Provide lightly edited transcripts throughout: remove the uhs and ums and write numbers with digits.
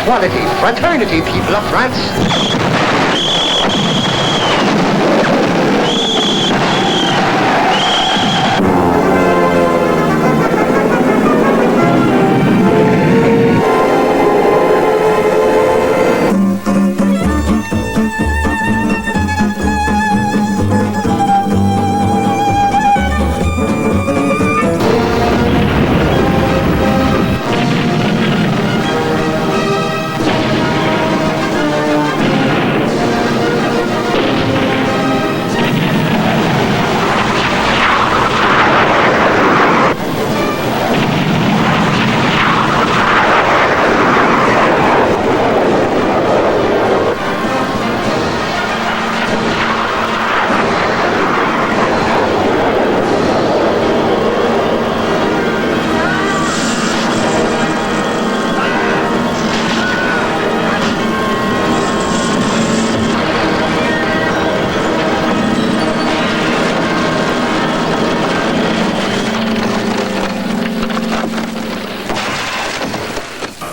equality, fraternity, people of France.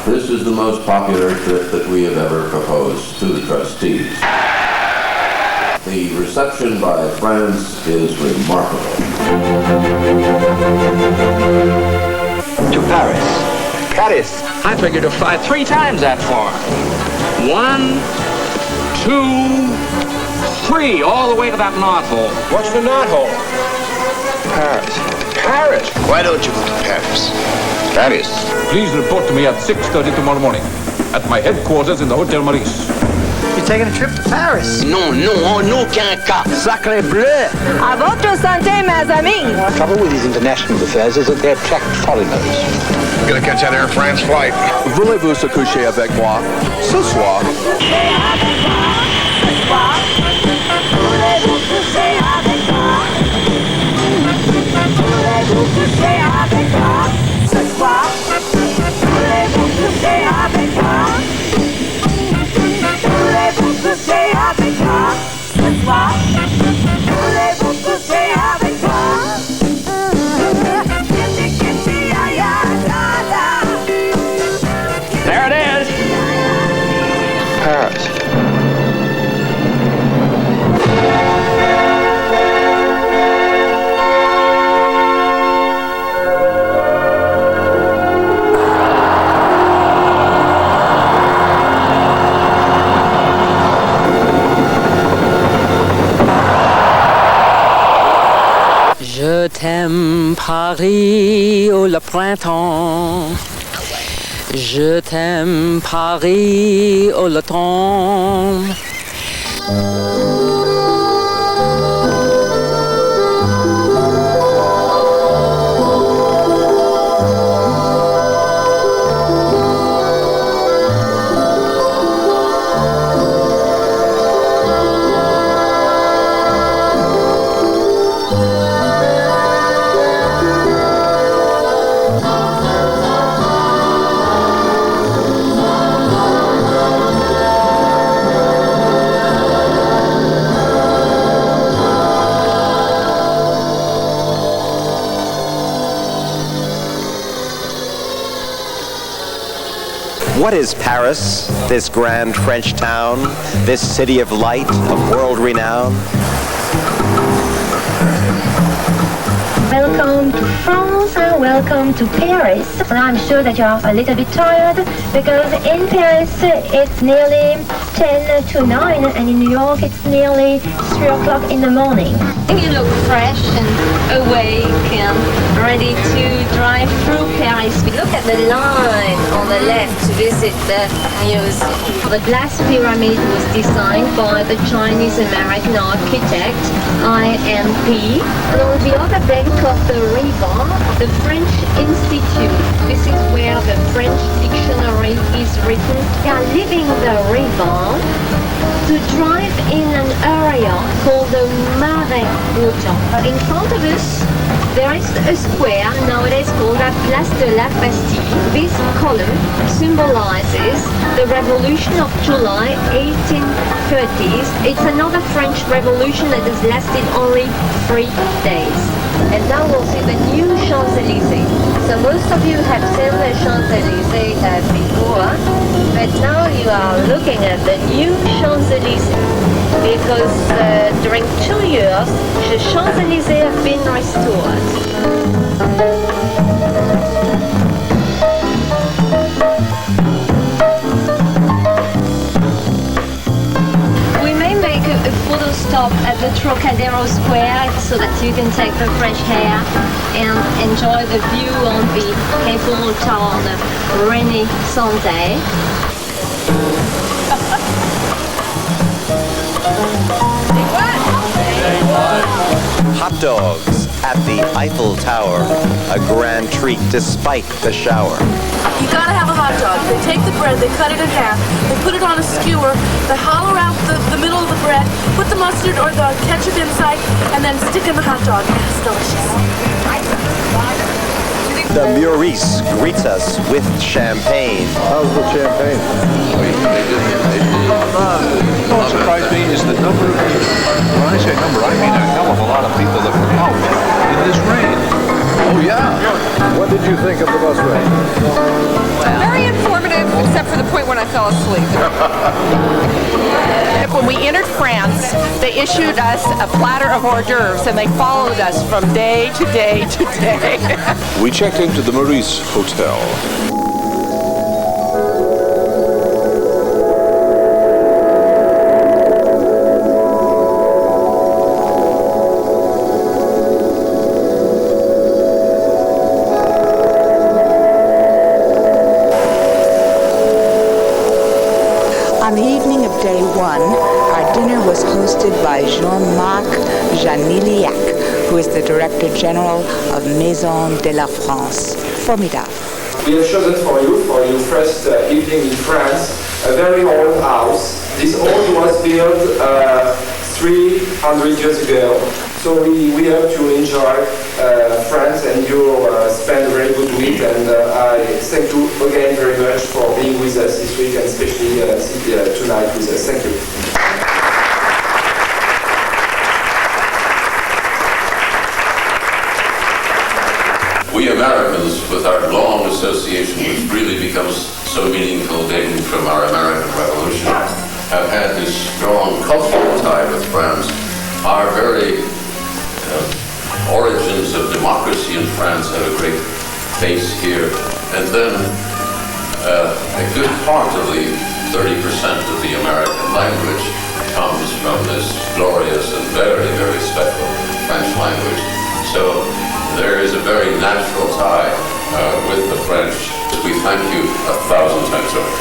This is the most popular trip that we have ever proposed to the trustees. The reception by France is remarkable. To Paris. Paris. I figure to fly 3 times that far. 1, 2, 3, all the way to that knothole. What's the knothole? Paris. Paris. Why don't you go to Paris? Paris. Please report to me at 6:30 tomorrow morning at my headquarters in the Hotel Maurice. You're taking a trip to Paris? Non, en aucun cas. Sacré bleu. À votre santé, mes amis. The trouble with these international affairs is that they attract foreigners. Gonna catch that Air France flight. Voulez-vous se coucher avec moi ce soir? There it is. Paris. Je t'aime Paris, oh le printemps. Je t'aime Paris, oh le temps. What is Paris, this grand French town, this city of light, of world renown? Welcome to France, welcome to Paris. I'm sure that you are a little bit tired because in Paris it's nearly 10 to 9 and in New York it's nearly 3 o'clock in the morning. You look fresh and awake and ready to drive through Paris. Look at the line on the left to visit the museum. The glass pyramid was designed by the Chinese-American architect IMP. Along the other bank of the river, the French Institute. This is where the French dictionary is written. We are leaving the river to drive in an area called the Marais Water. In front of us, there is a square nowadays called la Place de la Bastille. This column symbolizes the Revolution of July 1830s. It's another French revolution that has lasted only 3 days. And now we'll see the new Champs-Élysées. So most of you have seen the Champs-Élysées before. Right now you are looking at the new Champs-Élysées because during 2 years the Champs-Élysées have been restored. We may make a photo stop at the Trocadero Square so that you can take the fresh air and enjoy the view on the Eiffel Tower on a rainy Sunday. Hot dogs at the Eiffel Tower, a grand treat despite the shower. You gotta have a hot dog. They take the bread, they cut it in half, they put it on a skewer, they hollow out the middle of the bread, put the mustard or the ketchup inside, and then stick in the hot dog. It's delicious. The Maurice greets us with champagne. How's the champagne? What surprised me is the number of people. When I say number, I mean a hell of a lot of people that were out in this rain. Oh, yeah. What did you think of the bus ride? Very informative, except for the point when I fell asleep. When we entered France, they issued us a platter of hors d'oeuvres, and they followed us from day to day to day. We checked into the Maurice Hotel. On the evening of day one, our dinner was hosted by Jean-Marc Janiliac, who is the Director General of Maison de la France. Formidable. We have chosen for your first evening in France, a very old house. This old was built 300 years ago. So we hope you enjoy France and you spend a very good week. And I thank you again very much for being with us this week and especially tonight with us. Thank you. We Americans, with our long association, which really becomes so meaningful dating from our American Revolution, have had this strong cultural tie with France. Our very origins of democracy in France have a great base here. And then a good part of the 30% of the American language comes from this glorious and very, very special French language. So there is a very natural tie with the French. We thank you 1,000 times over.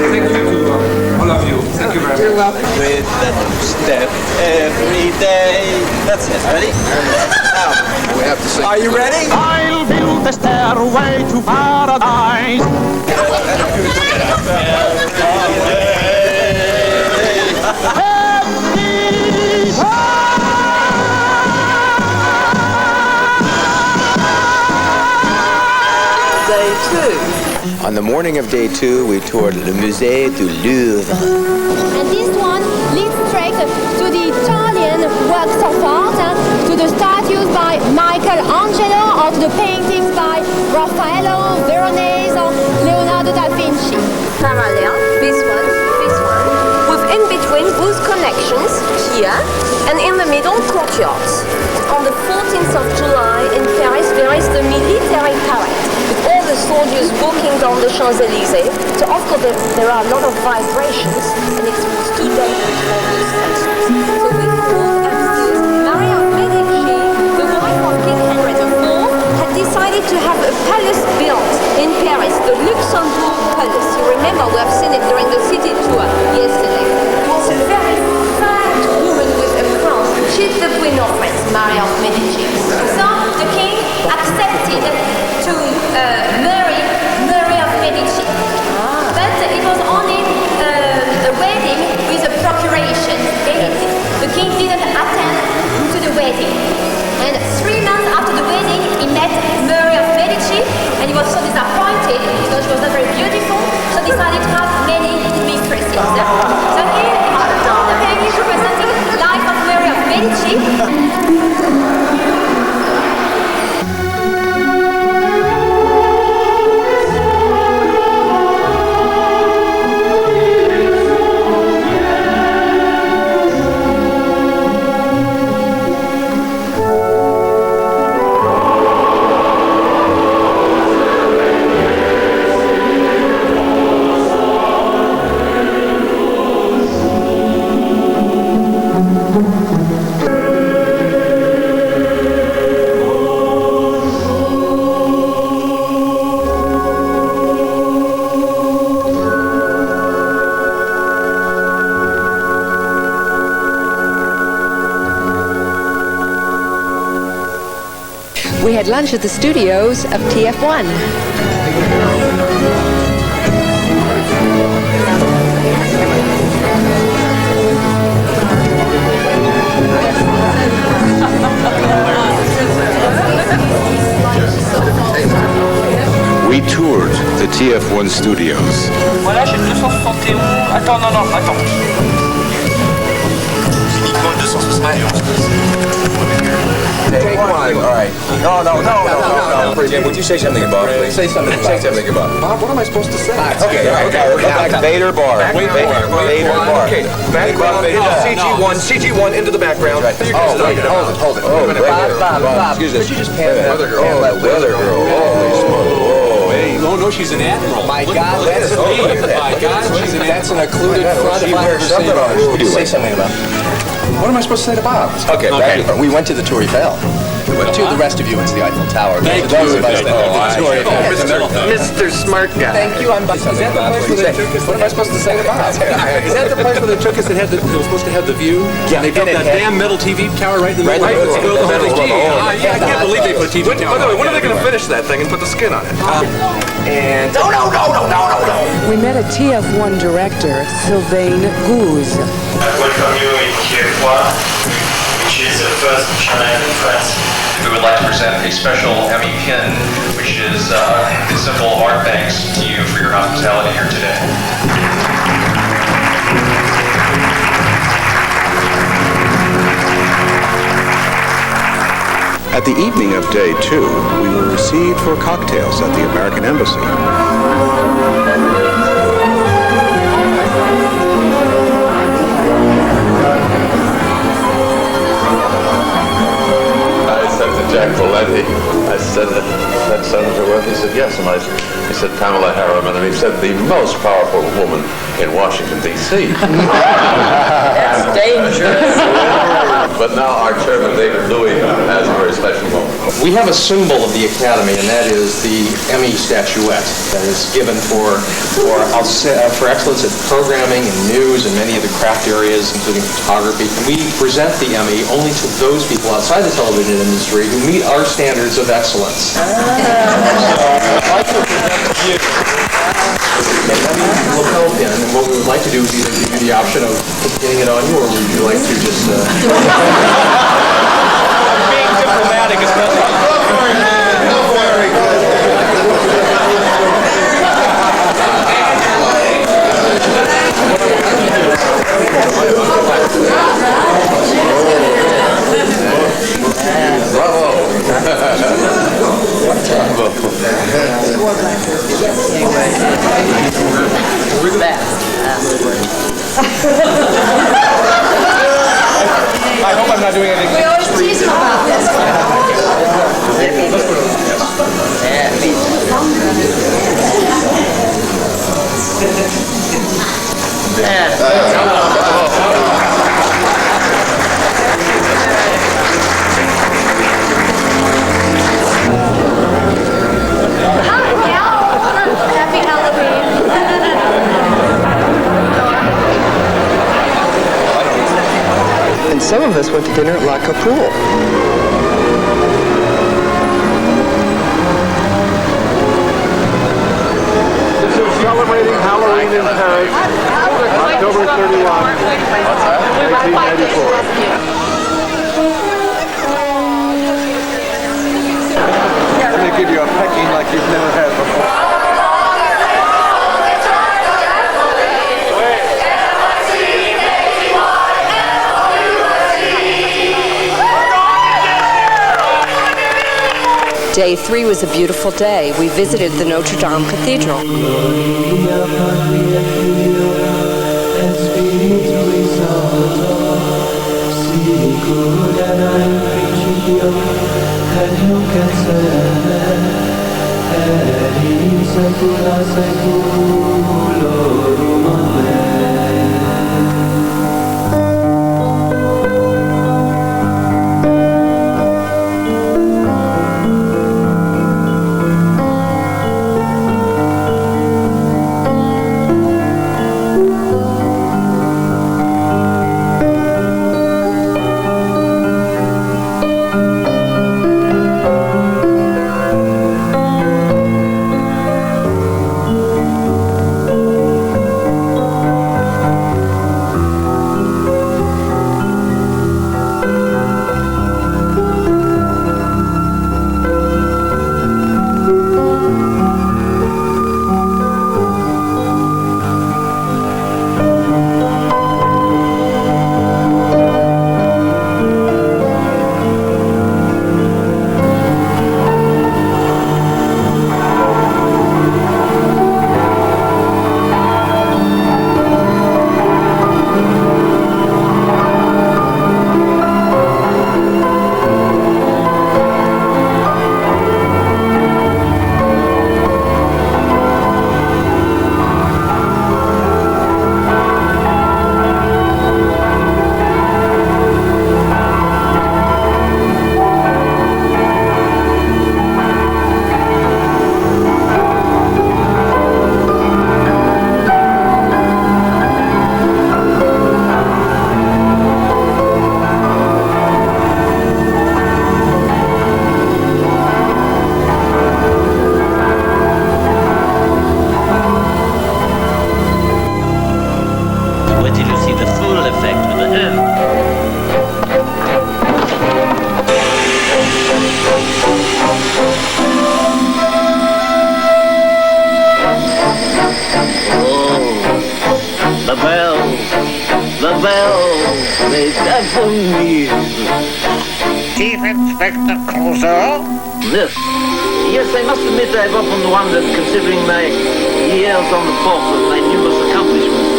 Thank you to all of you. Thank you very much. You're welcome. With the step every day. That's it. Ready? Now, We have to sing. are you ready? I'll build a stairway to paradise. Day two. On the morning of day two, we toured Le Musée du Louvre. And this one leads straight to the Italian works of art, to the statues by Michelangelo or to the paintings by Raffaello, Veronese or Leonardo da Vinci. Parallel, this one, with in between booth connections here and in the middle courtyards. On the 14th of July in Paris there is the military parade. All the soldiers walking down the Champs-Élysées. So of course there are a lot of vibrations and it's too dangerous for those statues. So we called upstairs Maria of Medici, the wife of King Henry IV, had decided to have a palace built in Paris, the Luxembourg Palace. You remember we have seen it during the city tour yesterday. It's a very fat woman with a crown. She's the Queen of France, Maria of Medici. So the king accepted to marry Mary of Medici. But it was only a wedding with a procuration. The king didn't attend to the wedding. And 3 months after the wedding, he met Mary of Medici, and he was so disappointed because she was not very beautiful, so decided to have many mistresses. So he We had lunch at the studios of TF1. We toured the TF1 studios. Voilà, j'ai 271. Attends, non, attends. Uniquement 271. Take one. All right. No. Jim, would you say something about it, please? Say something about it. Bob, what am I supposed to say? Okay. Now, Vader bar. Vader bar. Okay. Background, CG1 into the background. Hold it. Bob, excuse us. could you just pan that? Weather girl. Holy smokes. No, she's an admiral. My God, that's That's an occluded front if I ever seen Would you say something about it? What am I supposed to say to Bob? Okay. We went to the Tour Eiffel. To the rest of you, it's the Eiffel Tower. Thank Those you. of us that know the Tour Eiffel. Mr. Smart Guy. Thank you. Is that the place where they took us? What am I supposed to say to Bob? Is that the place where they took us that was supposed to have the view? Yeah. And they built that damn metal TV tower right in the middle. Yeah, I can't believe they put a TV tower. By the way, when are they going to finish that thing and put the skin on it? And no. We met a TF1 director, Sylvain Gouze. I welcome you in TF1, which is the first channel in France. We would like to present a special Emmy pin, which is a simple art thanks to you for your hospitality here today. At the evening of day 2, we were received for cocktails at the American Embassy. Jack Valenti. I said, that Senator Worth? He said, yes. And he said, Pamela Harriman. And he said, the most powerful woman in Washington, D.C. That's dangerous. But now our chairman, David Louis, has a very special moment. We have a symbol of the Academy, and that is the Emmy statuette that is given for excellence in programming and news and many of the craft areas, including photography. And we present the Emmy only to those people outside the television industry who meet our standards of excellence. So I'd like to present to you an Emmy lapel pin, and what we would like to do is either give you the option of pinning it on you, or would you like to just... being diplomatic is nothing. I hope I'm not doing anything. We always tease him about this. Happy Halloween. And some of us went to dinner at La Capoule. This is celebrating Halloween in Paris, October 31, 1994. I'm going to give you a pecking like you've never had before. Day 3 was a beautiful day. We visited the Notre Dame Cathedral. the full effect with the The bells, they deaften me. Chief Inspector Clouseau? This? Yes, I must admit I've often wondered, considering my years on the force and my numerous accomplishments.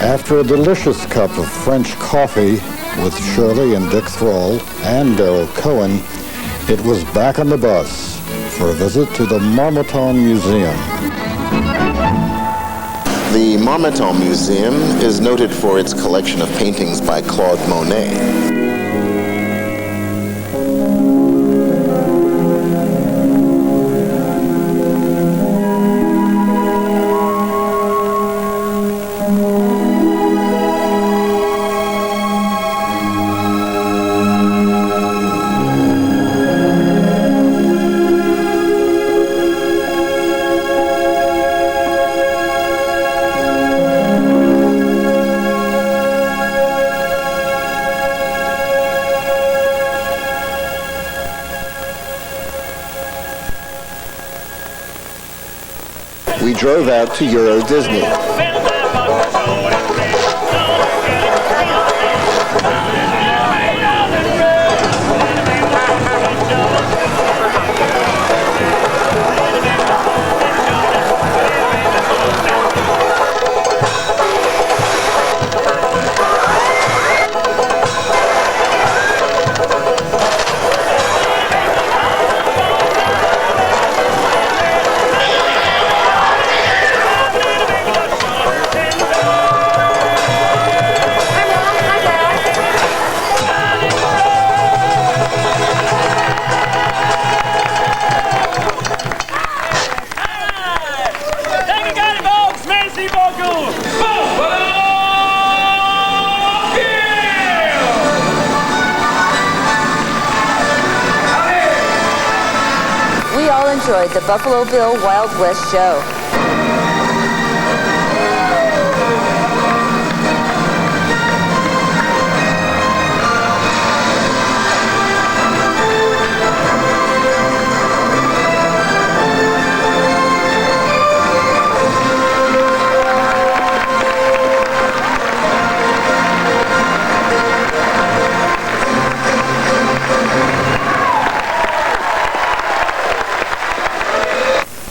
After a delicious cup of French coffee with Shirley and Dick Thrall and Darrell Cohen, it was back on the bus for a visit to the Marmottan Museum. The Marmottan Museum is noted for its collection of paintings by Claude Monet. We drove out to Euro Disney. Enjoyed the Buffalo Bill Wild West show.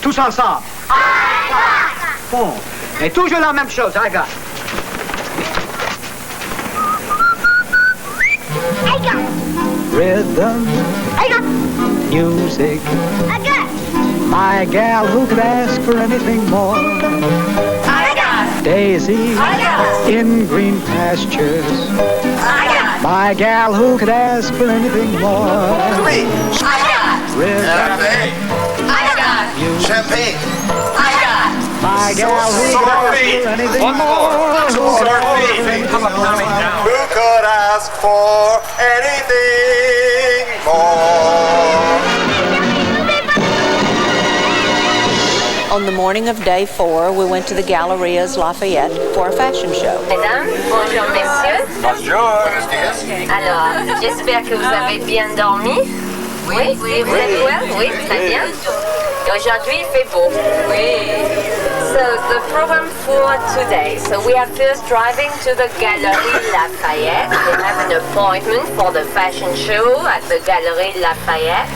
Tous ensemble. Bon. Et toujours la même chose, regarde. Rhythm. Music. My gal, who could ask for anything more? Daisy. In green pastures. My gal, who could ask for anything more? Rhythm. Champagne. My gal, who could ask for anything more? Who could ask for anything more? On the morning of day 4, we went to the Gallerias Lafayette for a fashion show. Mesdames, bonjour messieurs. Bonjour. Buenos dias. Alors, j'espère que vous avez bien dormi. Oui, et vous êtes well? Oui, très bien. Et aujourd'hui, il fait beau. Oui. So the program for today. So we are first driving to the Galerie Lafayette. We have an appointment for the fashion show at the Galerie Lafayette.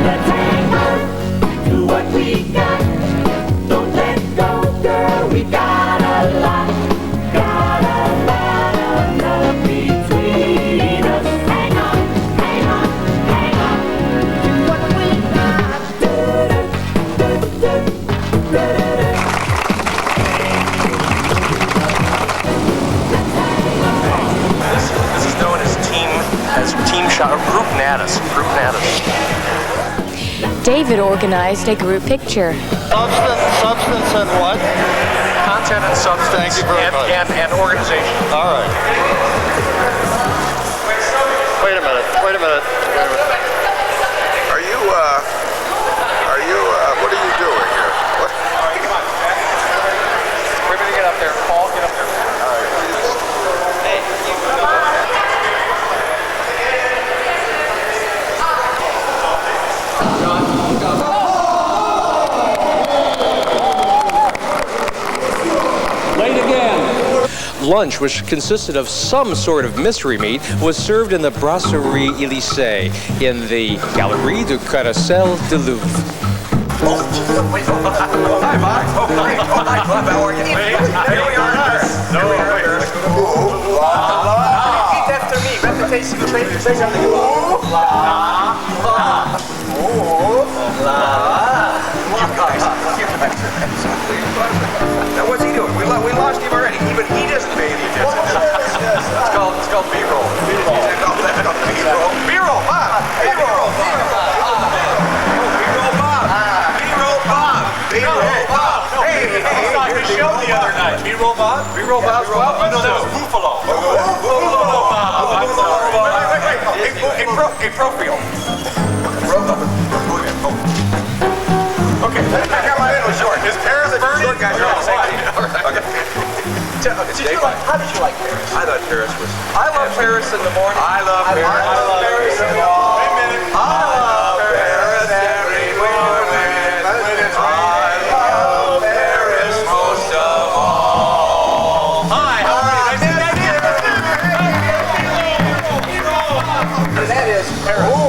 Let's hang on to what we got. Don't let go, girl. We got a lot of love between us. Hang on, hang on, hang on to what we got. This is known as team shot or group NATAS. Group NATAS. David organized a group picture. Substance and what? Content and substance. Thank you very much. And organization. All right. Wait a minute. Are you, what are you doing here? What? Come on. We're going to get up there. Paul, get up there. All right. Hey, Lunch, which consisted of some sort of mystery meat, was served in the Brasserie Élysée in the Galerie du Carrousel de Louvre. Hi, Mark. Oh, hi. Club. How are you? Here we are. Repeat after me. Repetition. Say something. Now, what's he doing? We lost him already. Even he doesn't pay any attention. It's called B-roll. B-roll, Bob. B-roll, Bob. Hey, the show the other night. B-roll Bob? B-roll Bob's what? No, that was Buffalo. Buffalo Bob. I'm sorry. A profile. Okay, I got my head was short. His Paris and short guys are on the same team. Okay. How did you like Paris? I thought Paris was... I love Paris in the morning. I love Paris in the morning. Wait a minute. I love Paris every morning. I love Paris most of all. Hi, how are you? That is Paris.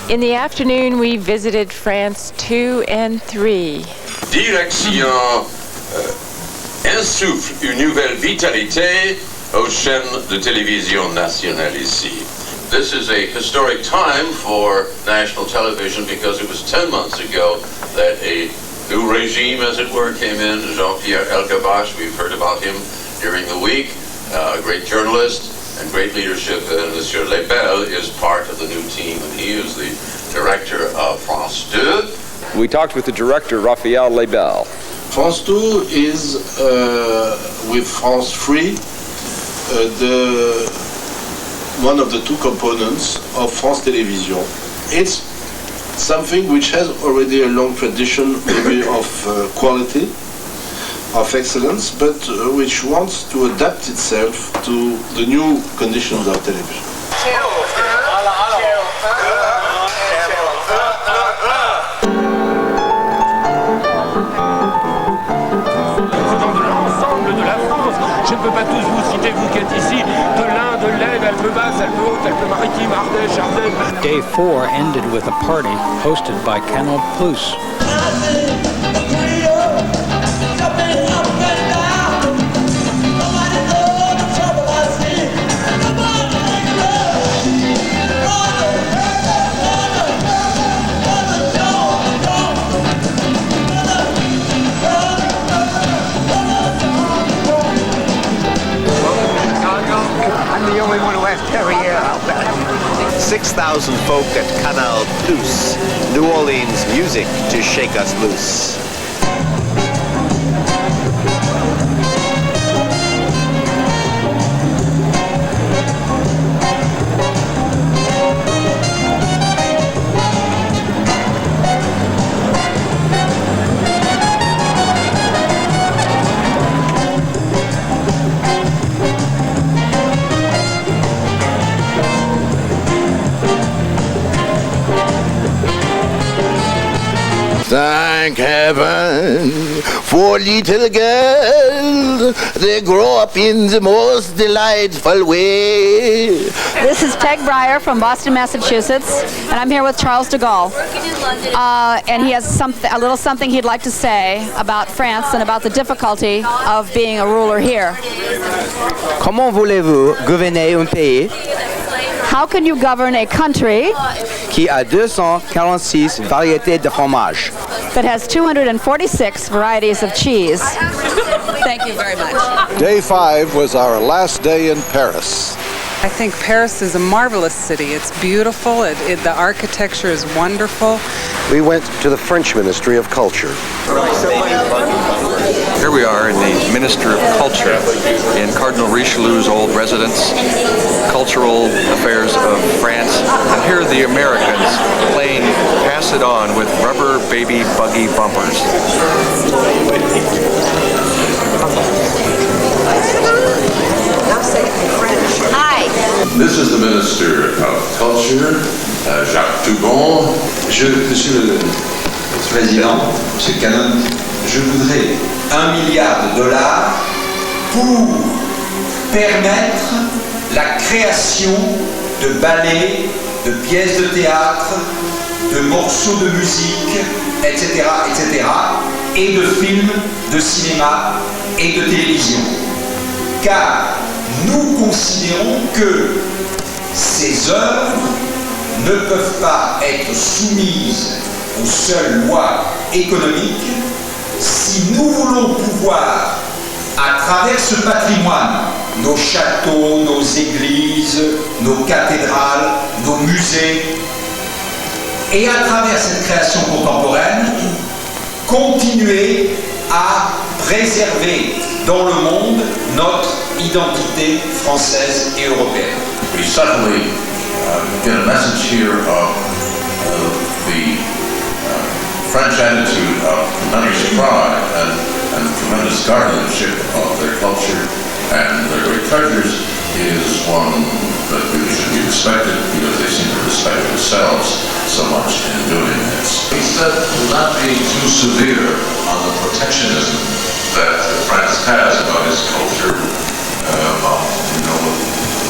In the afternoon, we visited France 2 and 3. Direction insuffle une nouvelle vitalité aux chaînes de télévision nationale ici. This is a historic time for national television because it was 10 months ago that a new regime, as it were, came in. Jean-Pierre Elkabbach, we've heard about him during the week, a great journalist and great leadership. And Monsieur Lebel is part of the new team, and he is the director of France 2. We talked with the director, Raphael Lebel. France 2 is, with France 3, one of the two components of France Télévisions. It's something which has already a long tradition, maybe of quality, of excellence, but which wants to adapt itself to the new conditions of television. Je ne peux pas tous vous citer, vous qui êtes ici, de l'Inde, de l'Aisne, Alpes basses, Alpes hautes, Alpes maritimes, Ardèche, Ardennes. Day 4 ended with a party hosted by Canal Plus. I'm the only one who has Perrier, I'll bet. 6,000 folk at Canal Plus, New Orleans music to shake us loose. Thank heaven for little girls. They grow up in the most delightful way. This is Peg Breyer from Boston, Massachusetts, and I'm here with Charles de Gaulle. And he has a little something he'd like to say about France and about the difficulty of being a ruler here. Comment voulez-vous gouverner un pays How can you govern a country qui a 246 variétés de fromage? that has 246 varieties of cheese? Thank you very much. Day 5 was our last day in Paris. I think Paris is a marvelous city. It's beautiful. The architecture is wonderful. We went to the French Ministry of Culture. Here we are in the Minister of Culture in Cardinal Richelieu's old residence, Cultural Affairs of France. And here are the Americans playing Pass It On with rubber baby buggy bumpers. Hi. This is the Minister of Culture, Jacques Toubon. Monsieur le Président, Monsieur Cannon, je voudrais $1 milliard pour permettre la création de ballets, de pièces de théâtre, de morceaux de musique, etc., etc., et de films, de cinéma et de télévision. Car nous considérons que ces œuvres ne peuvent pas être soumises aux seules lois économiques si nous voulons pouvoir, à travers ce patrimoine, nos châteaux, nos églises, nos cathédrales, nos musées, et à travers cette création contemporaine, continuer à préserver dans le monde notre identité française et européenne. We certainly get a message here of the French attitude of tremendous pride and tremendous guardianship of their culture and their great treasures is one that really should be respected because they seem to respect themselves so much in doing this. He said not being too severe on the protectionism that France has about its culture,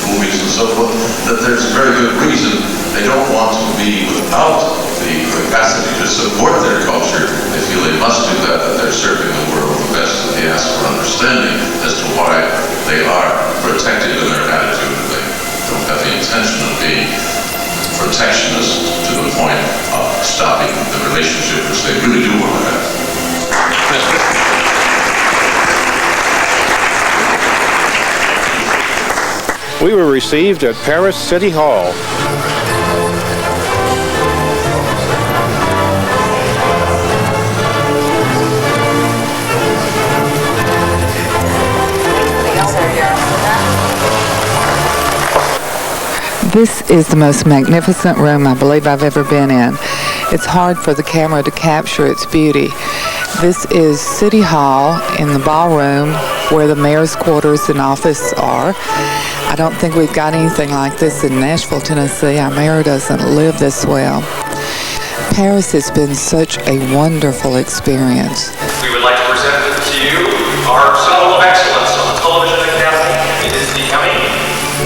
movies and so forth, that there's a very good reason they don't want to be without the capacity to support their culture. They feel they must do that they're serving the world the best, and they ask for understanding as to why they are protected in their attitude. They don't have the intention of being protectionist to the point of stopping the relationship which they really do want to have. We were received at Paris City Hall. This is the most magnificent room I believe I've ever been in. It's hard for the camera to capture its beauty. This is City Hall in the ballroom where the mayor's quarters and office are. I don't think we've got anything like this in Nashville, Tennessee. Our mayor doesn't live this well. Paris has been such a wonderful experience. We would like to present to you our Symbol of Excellence on the Television Academy. It is the Emmy,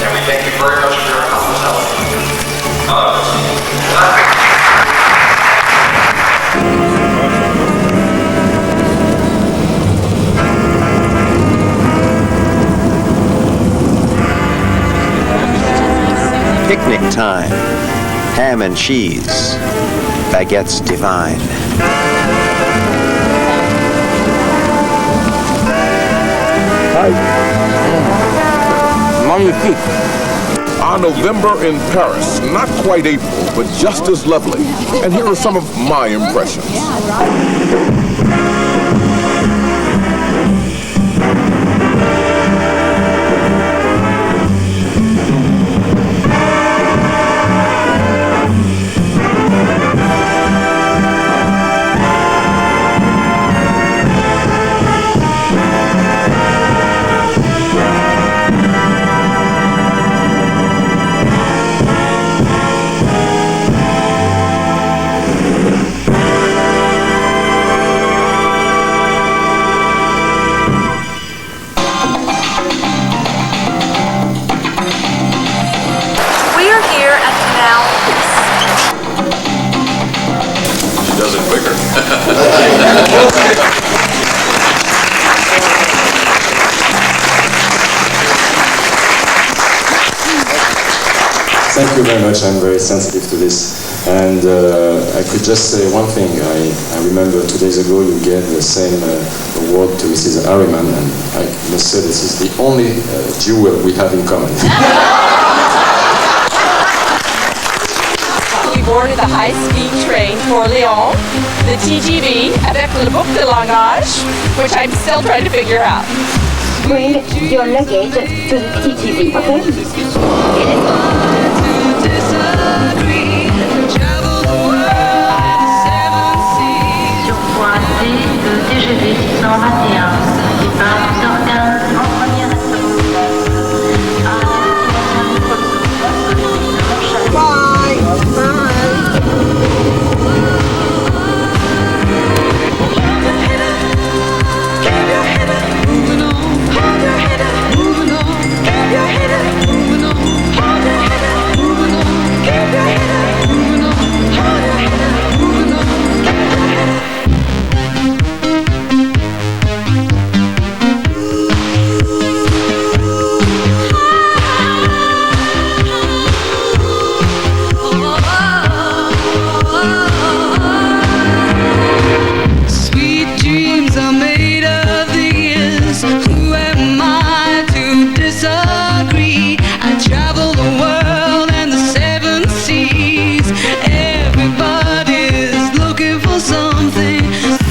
and we thank you very much for your hospitality. Picnic time. Ham and cheese. Baguettes divine. Magnifique. Our November in Paris, not quite April, but just as lovely. And here are some of my impressions. Thank you very much. I'm very sensitive to this. And I could just say one thing. I remember 2 days ago you gave the same award to Mrs. Harriman, and I must say this is the only jewel we have in common. We boarded the high-speed train for Lyon, the TGV avec le boucle de langage, which I'm still trying to figure out. Bring your luggage to the TGV, okay?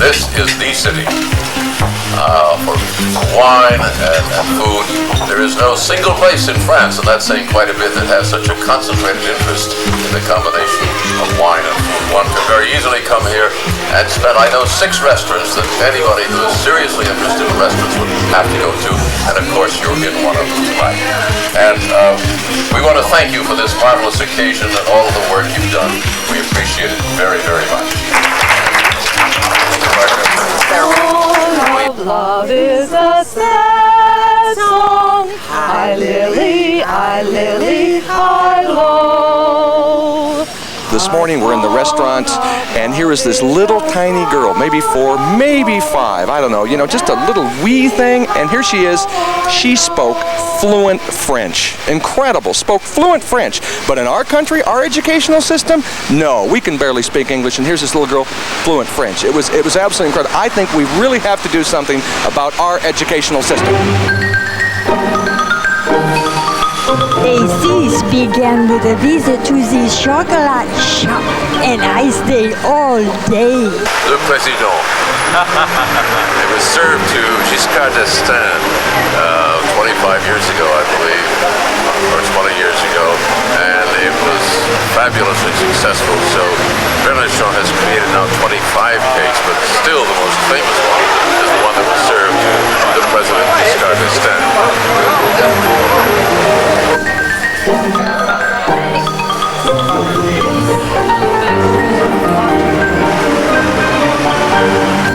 This is the city for wine and food. There is no single place in France, and that's saying quite a bit, that has such a concentrated interest in the combination of wine and food. One can very easily come here and spend, I know, 6 restaurants that anybody who is seriously interested in restaurants would have to go to, and of course you're in one of them tonight. And we want to thank you for this marvelous occasion and all of the work you've done. We appreciate it very, very much. All of love is a sad song. Hi lily, hi low. This morning we're in the restaurant, and here is this little tiny girl, maybe 4, maybe 5, I don't know, you know, just a little wee thing, and here she is. She spoke fluent French. Incredible, spoke fluent French. But in our country, our educational system, no, we can barely speak English, and here's this little girl, fluent French. It was absolutely incredible. I think we really have to do something about our educational system. This began with a visit to the chocolate shop, and I stayed all day. Le Président. It was served to Giscard d'Estaing 25 years ago, I believe, or 20 years ago, and it was fabulously successful. So Bernichon has created now 25 cakes, but still the most famous one is the one that was served to the President Giscard d'Estaing.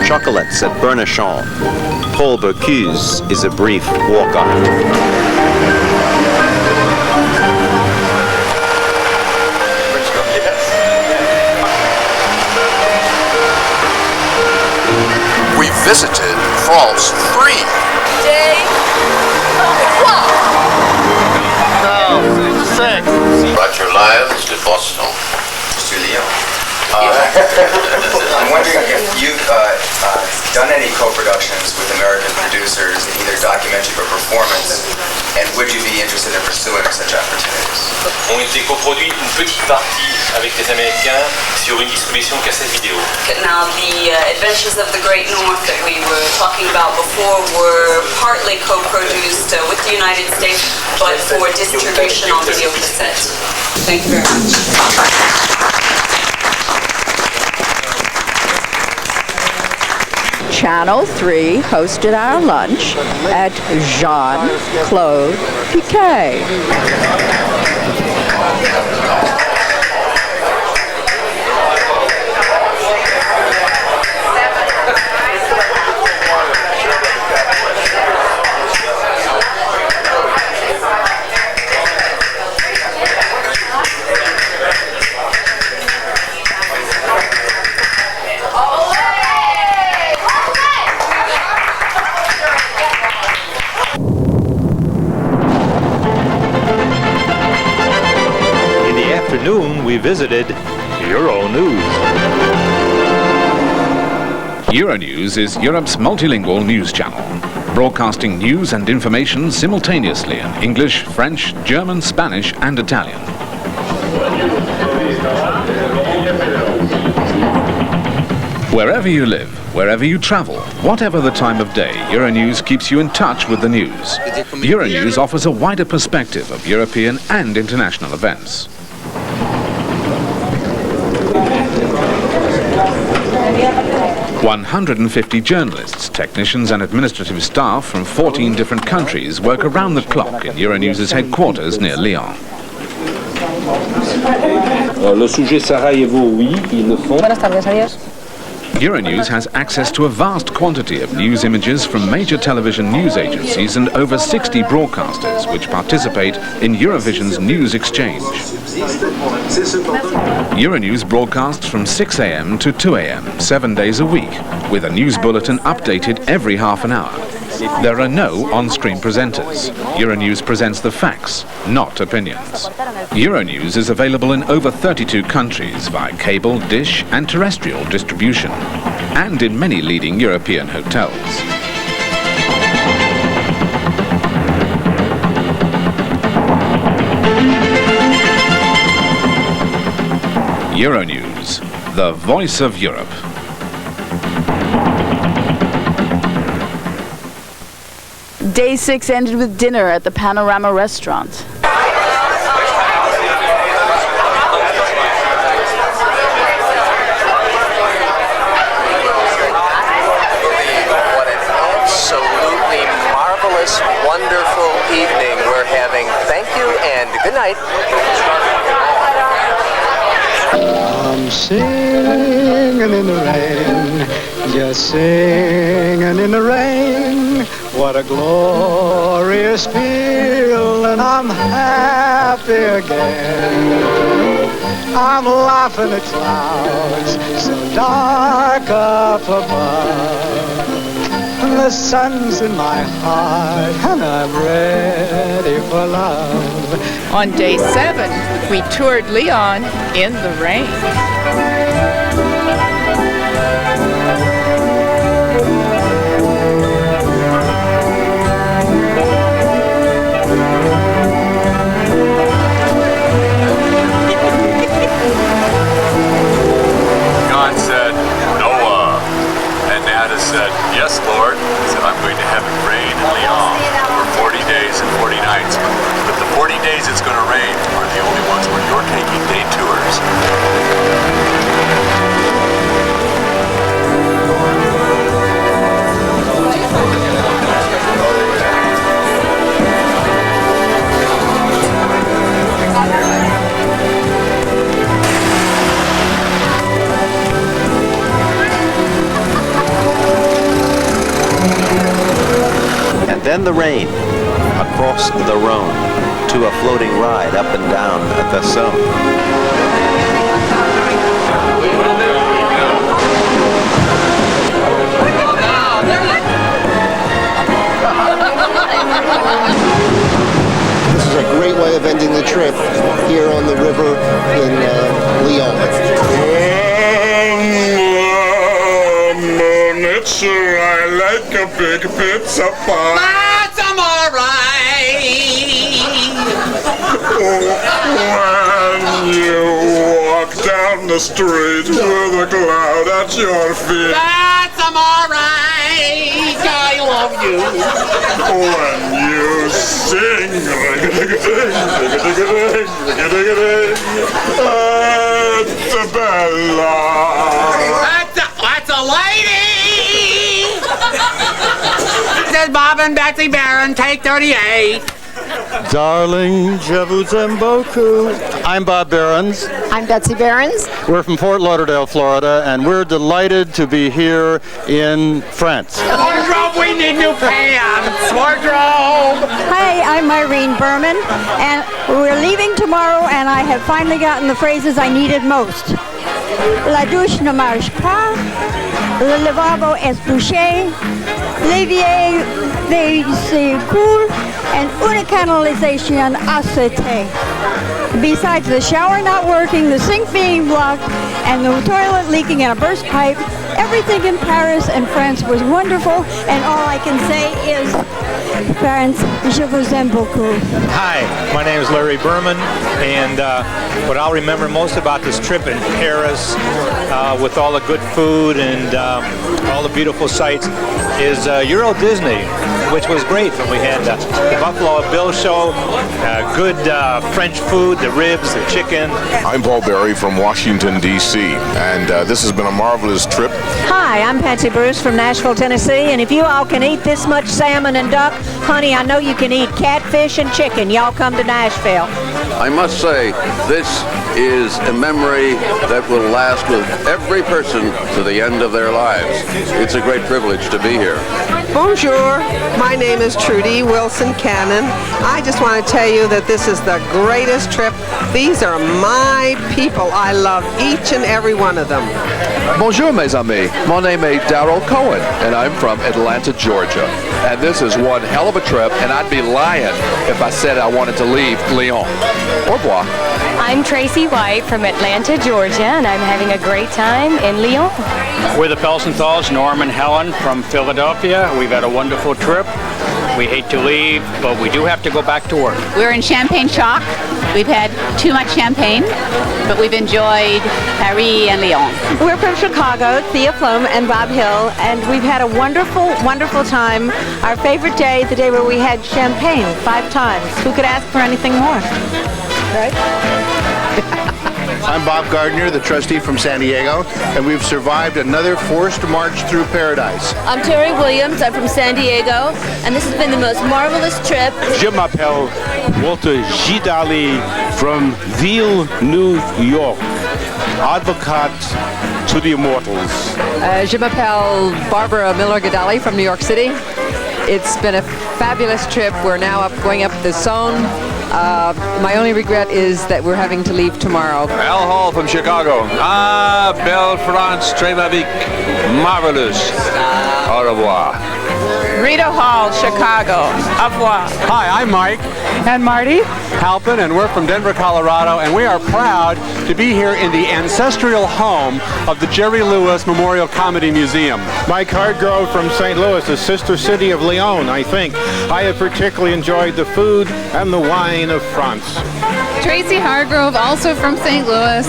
Chocolates at Bernichon. Paul Bocuse is a brief walk-on. We visited France 3. Day 6. Roger Lyons de Boston. Mr. Lyon. I'm wondering if you've done any co-productions with American producers in either documentary or performance, and would you be interested in pursuing such opportunities? On était coproduit une petite partie avec les Américains sur une distribution cassette vidéo. Now, the Adventures of the Great North that we were talking about before were partly co-produced with the United States, but for distribution on video cassette. Thank you very much. Channel 3 hosted our lunch at Jean-Claude Piquet. All noon, we visited Euronews. Euronews is Europe's multilingual news channel, broadcasting news and information simultaneously in English, French, German, Spanish, and Italian. Wherever you live, wherever you travel, whatever the time of day, Euronews keeps you in touch with the news. Euronews offers a wider perspective of European and international events. "150 journalists, technicians and administrative staff from 14 different countries work around the clock in Euronews' headquarters near Lyon. Le sujet Sarajevo, oui, ils le font. Buenas tardes, adiós. Euronews has access to a vast quantity of news images from major television news agencies and over 60 broadcasters which participate in Eurovision's news exchange. Euronews broadcasts from 6 a.m. to 2 a.m. 7 days a week, with a news bulletin updated every half an hour. There are no on-screen presenters. Euronews presents the facts, not opinions. Euronews is available in over 32 countries via cable, dish and terrestrial distribution, and in many leading European hotels. Euronews, the voice of Europe. Day 6 ended with dinner at the Panorama restaurant. What an absolutely marvelous, wonderful evening we're having. Thank you and good night. I'm singing in the rain, just singing in the rain. What a glorious feeling, I'm happy again. I'm laughing at clouds so dark up above. The sun's in my heart and I'm ready for love. On day 7, we toured Lyon in the rain. God said, Noah, and NATAS said, yes, Lord. He said, I'm going to have it rain in Lyon for 40 days and 40 nights. But the 40 days it's going to rain are the only ones where you're taking day tours. And then the rain, across the Rhone, to a floating ride up and down the Saône. This is a great way of ending the trip here on the river in Lyon. I like a big pizza pie. That's alright. When you walk down the street with a cloud at your feet. That's alright. I love you. When you sing, it's a bella. That's a lady. This is Bob and Betsy Barron, take 38. Darling, je vous aime beaucoup. I'm Bob Behrens. I'm Betsy Behrens. We're from Fort Lauderdale, Florida, and we're delighted to be here in France. Wardrobe, we need new pants. Wardrobe. Hi, I'm Irene Berman, and we're leaving tomorrow, and I have finally gotten the phrases I needed most. La douche ne marche pas, le lavabo est bouché, l'évier c'est cool, and une canalisation acetée. Besides the shower not working, the sink being blocked, and the toilet leaking in a burst pipe, everything in Paris and France was wonderful, and all I can say is, France, je vous aime beaucoup. Hi, my name is Larry Berman, and what I'll remember most about this trip in Paris, with all the good food and all the beautiful sights, is Euro Disney, which was great. When we had the Buffalo Bill show, good French food, the ribs, the chicken. I'm Paul Berry from Washington, D.C., and this has been a marvelous trip. Hi, I'm Patsy Bruce from Nashville, Tennessee, and if you all can eat this much salmon and duck, honey, I know you can eat catfish and chicken. Y'all come to Nashville. I must say, this is a memory that will last with every person to the end of their lives. It's a great privilege to be here. Bonjour, my name is Trudy Wilson Cannon. I just want to tell you that this is the greatest trip. These are my people. I love each and every one of them. Bonjour, mes amis. Mon name is Darrell Cohen, and I'm from Atlanta, Georgia. And this is one hell of a trip, and I'd be lying if I said I wanted to leave Lyon. Au revoir. I'm Tracy White from Atlanta, Georgia, and I'm having a great time in Lyon. We're the Felsenthals, Norm and Helen from Philadelphia. We've had a wonderful trip. We hate to leave, but we do have to go back to work. We're in champagne shock. We've had too much champagne, but we've enjoyed Paris and Lyon. We're from Chicago, Thea Flom and Bob Hill, and we've had a wonderful, wonderful time. Our favorite day, the day where we had champagne 5 times. Who could ask for anything more? Right? I'm Bob Gardner, the trustee from San Diego, and we've survived another forced march through paradise. I'm Terry Williams, I'm from San Diego, and this has been the most marvelous trip. Je m'appelle Walter Gidali from Ville, New York, advocate to the immortals. Je m'appelle Barbara Miller-Gadali from New York City. It's been a fabulous trip. We're now going up the Saône. My only regret is that we're having to leave tomorrow. Al Hall from Chicago. Ah, belle France, très magique, marvelous. Au revoir. Rita Hall, Chicago. Au revoir. Hi, I'm Mike. And Marty. Halpin, and we're from Denver, Colorado, and we are proud to be here in the ancestral home of the Jerry Lewis Memorial Comedy Museum. Mike Hardgrove from St. Louis, the sister city of Lyon, I think. I have particularly enjoyed the food and the wine of France. Tracy Hargrove, also from St. Louis.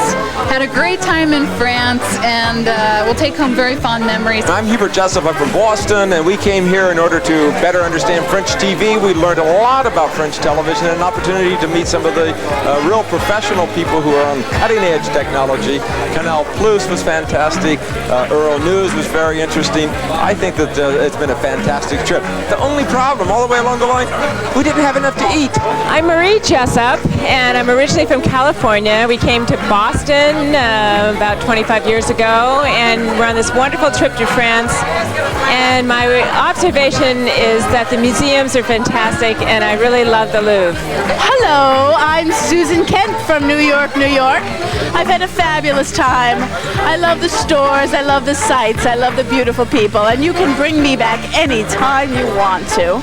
Had a great time in France, and we'll take home very fond memories. I'm Hubert Jessup. I'm from Boston, and we came here in order to better understand French TV. We learned a lot about French television and an opportunity to meet some of the real professional people who are on cutting-edge technology. Canal Plus was fantastic. Earl News was very interesting. I think that it's been a fantastic trip. The only problem all the way along the line, we didn't have enough to eat. I'm Marie Jessup, and I'm originally from California. We came to Boston about 25 years ago, and we're on this wonderful trip to France. And my observation is that the museums are fantastic, and I really love the Louvre. Hello, I'm Susan Kent from New York, New York. I've had a fabulous time. I love the stores, I love the sights, I love the beautiful people, and you can bring me back anytime you want to.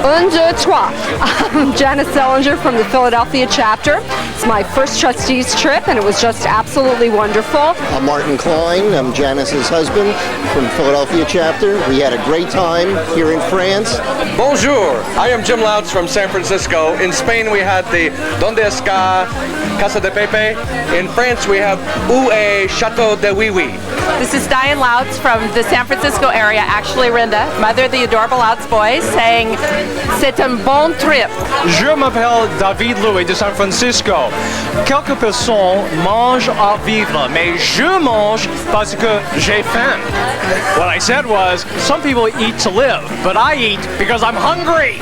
Un, deux, trois. I'm Janice Sellinger from the Philadelphia chapter. It's my first trustees trip, and it was just absolutely wonderful. I'm Martin Klein. I'm Janice's husband from Philadelphia chapter. We had a great time here in France. Bonjour. I am Jim Louds from San Francisco. In Spain, we had the Donde Está Casa de Pepe. In France, we have Où est Château de Oui Oui. This is Diane Louds from the San Francisco area, actually Rinda, mother of the adorable Louds boys, saying, c'est un bon trip. Je m'appelle David Louis de San Francisco. Quelques personnes mangent à vivre, mais je mange parce que j'ai faim. What I said was, some people eat to live, but I eat because I'm hungry.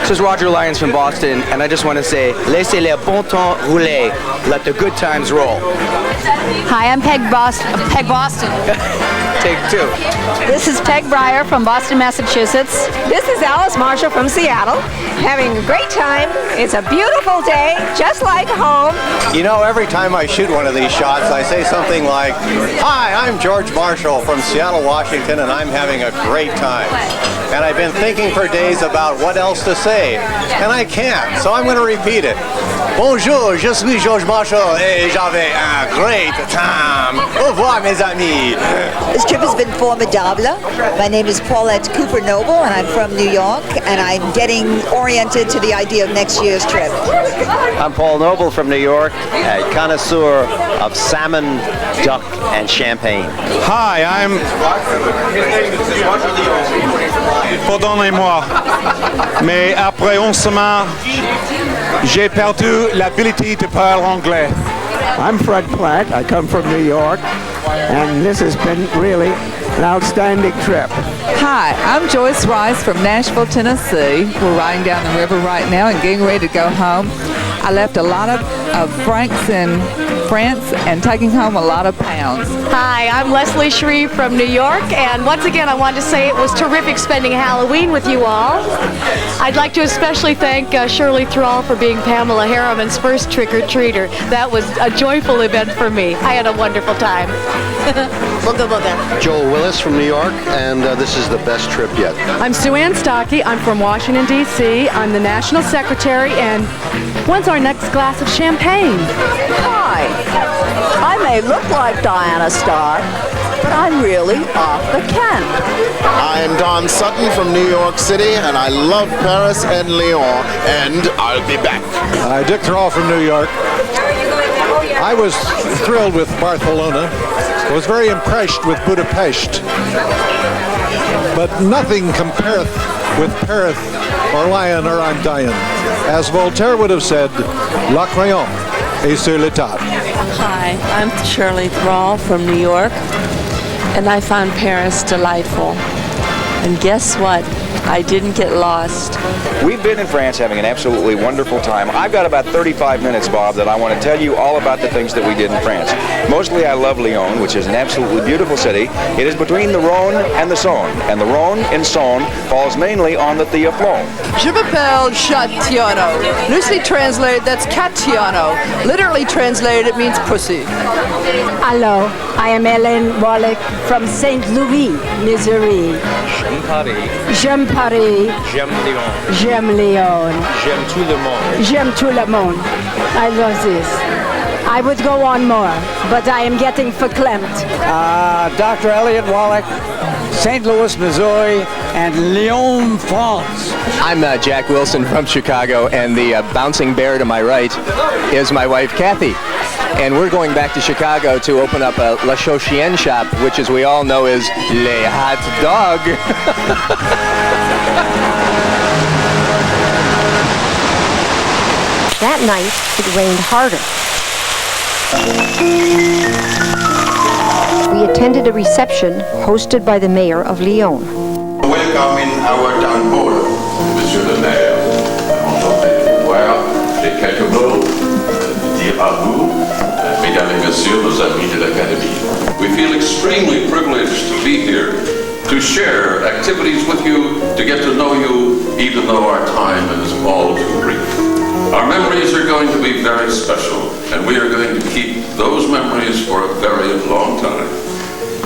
This is Roger Lyons from Boston, and I just want to say, laissez les bon temps rouler. Let the good times roll. Hi, I'm Peg Boston. Take two. This is Peg Breyer from Boston, Massachusetts. This is Alice Marshall from Seattle. Having a great time. It's a beautiful day, just like home. You know, every time I shoot one of these shots, I say something like, "Hi, I'm George Marshall from Seattle, Washington, and I'm having a great time." And I've been thinking for days about what else to say, and I can't, so I'm going to repeat it. Bonjour, je suis George Marshall et j'avais un great time. Au revoir, mes amis. This trip has been formidable. My name is Paulette Cooper Noble, and I'm from New York, and I'm getting oriented to the idea of next year's trip. I'm Paul Noble from New York, a connoisseur of salmon, duck, and champagne. Hi, I'm... Pardonnez-moi, mais après 11 semaines, j'ai perdu l'ability to parler anglais. I'm Fred Platt. I come from New York, and this has been really an outstanding trip. Hi, I'm Joyce Rice from Nashville, Tennessee. We're riding down the river right now and getting ready to go home. I left a lot of francs in France and taking home a lot of pounds. Hi, I'm Leslie Shreve from New York, and once again I wanted to say it was terrific spending Halloween with you all. I'd like to especially thank Shirley Thrall for being Pamela Harriman's first trick-or-treater. That was a joyful event for me. I had a wonderful time. Booga booga. Joel Willis from New York, and this is the best trip yet. I'm Sue Ann Stockey. I'm from Washington, D.C. I'm the National Secretary, and when's our next glass of champagne? Hi. I may look like Diana Starr, but I'm really off the Kent. I am Don Sutton from New York City, and I love Paris and Lyon, and I'll be back. Dick Thrall from New York. I was thrilled with Barcelona. I was very impressed with Budapest. But nothing compareth with Paris or Lyon or I'm dying. As Voltaire would have said, la crayon est sur la table. Hi, I'm Shirley Thrall from New York, and I found Paris delightful. And guess what? I didn't get lost. We've been in France having an absolutely wonderful time. I've got about 35 minutes, Bob, that I want to tell you all about the things that we did in France. Mostly I love Lyon, which is an absolutely beautiful city. It is between the Rhone and the Saône, and the Rhone in Saône falls mainly on the Fleuve. Je m'appelle Chatiano. Loosely translated, that's Catiano. Literally translated, it means pussy. Hello, I am Hélène Wallach from St. Louis, Missouri. J'aime Paris. J'aime Paris. J'aime Lyon. J'aime Lyon. J'aime tout le monde. J'aime tout le monde. I love this. I would go on more, but I am getting verklempt. Dr. Elliot Wallach, St. Louis, Missouri, and Lyon, France. I'm Jack Wilson from Chicago, and the bouncing bear to my right is my wife, Kathy. And we're going back to Chicago to open up a La Chauchienne shop, which, as we all know, is Les Hot Dog. That night, it rained harder. We attended a reception hosted by the mayor of Lyon. Welcome in our town hall, Monsieur le Maire. Enchanté de vous voir. J'ai quelques mots à dire à vous, Mesdames et Messieurs, nos amis de l'Académie. We feel extremely privileged to be here, to share activities with you, to get to know you, even though our time is all too brief. Our memories are going to be very special, and we are going to keep those memories for a very long time.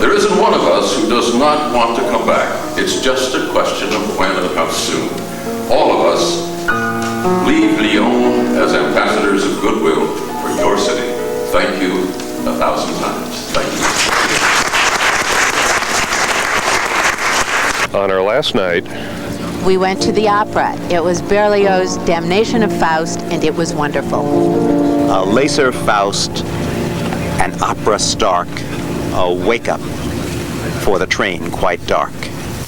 There isn't one of us who does not want to come back. It's just a question of when and how soon. All of us leave Lyon as ambassadors of goodwill for your city. Thank you 1,000 times. Thank you. On our last night, We went to the opera. It was Berlioz's Damnation of Faust, and it was wonderful. Laser Faust, an opera Stark, a wake-up for the train quite dark.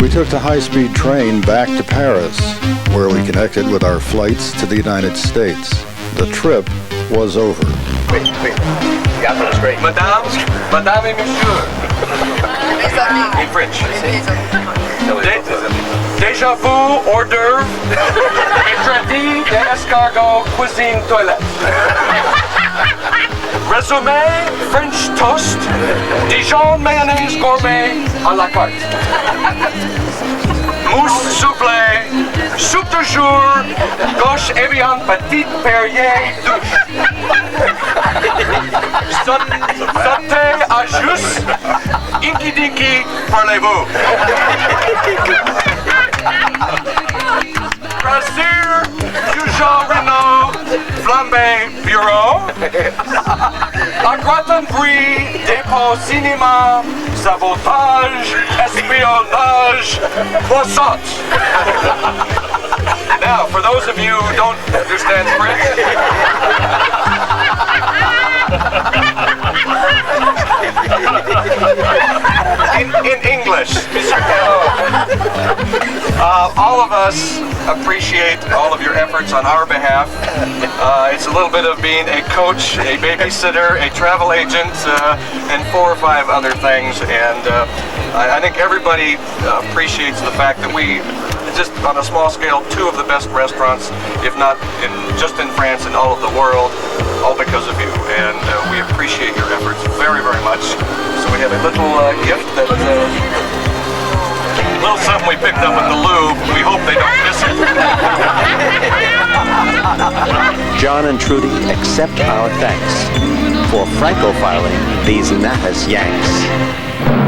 We took the high-speed train back to Paris, where we connected with our flights to the United States. The trip was over. Wait. Got that straight. Madame et Monsieur. In French. Déjà vu, hors d'oeuvre, étrati, escargot, cuisine, toilette. Résumé, French toast, Dijon mayonnaise gourmet à la carte. Mousse soufflé, soupe de jour, gauche Evian, petite Perrier, douche. Sauté à jus, inky dinky, parlez-vous. Brasseur, du Jean Renault, Flambe Bureau, à Gratin-Brie, Dépôt Cinéma, Sabotage, Espionnage, Croissant. Now, for those of you who don't understand French, in English, Mr. all of us appreciate all of your efforts on our behalf. It's a little bit of being a coach, a babysitter, a travel agent, and 4 or 5 other things. And I think everybody appreciates the fact that we, just on a small scale, 2 of the best restaurants, if not just in France and all of the world, all because of you. And we appreciate your efforts very, very much. So we have a little gift that, a little something we picked up at the Louvre. We hope they don't miss it. John and Trudy accept our thanks for Franco-filing these NATAS Yanks.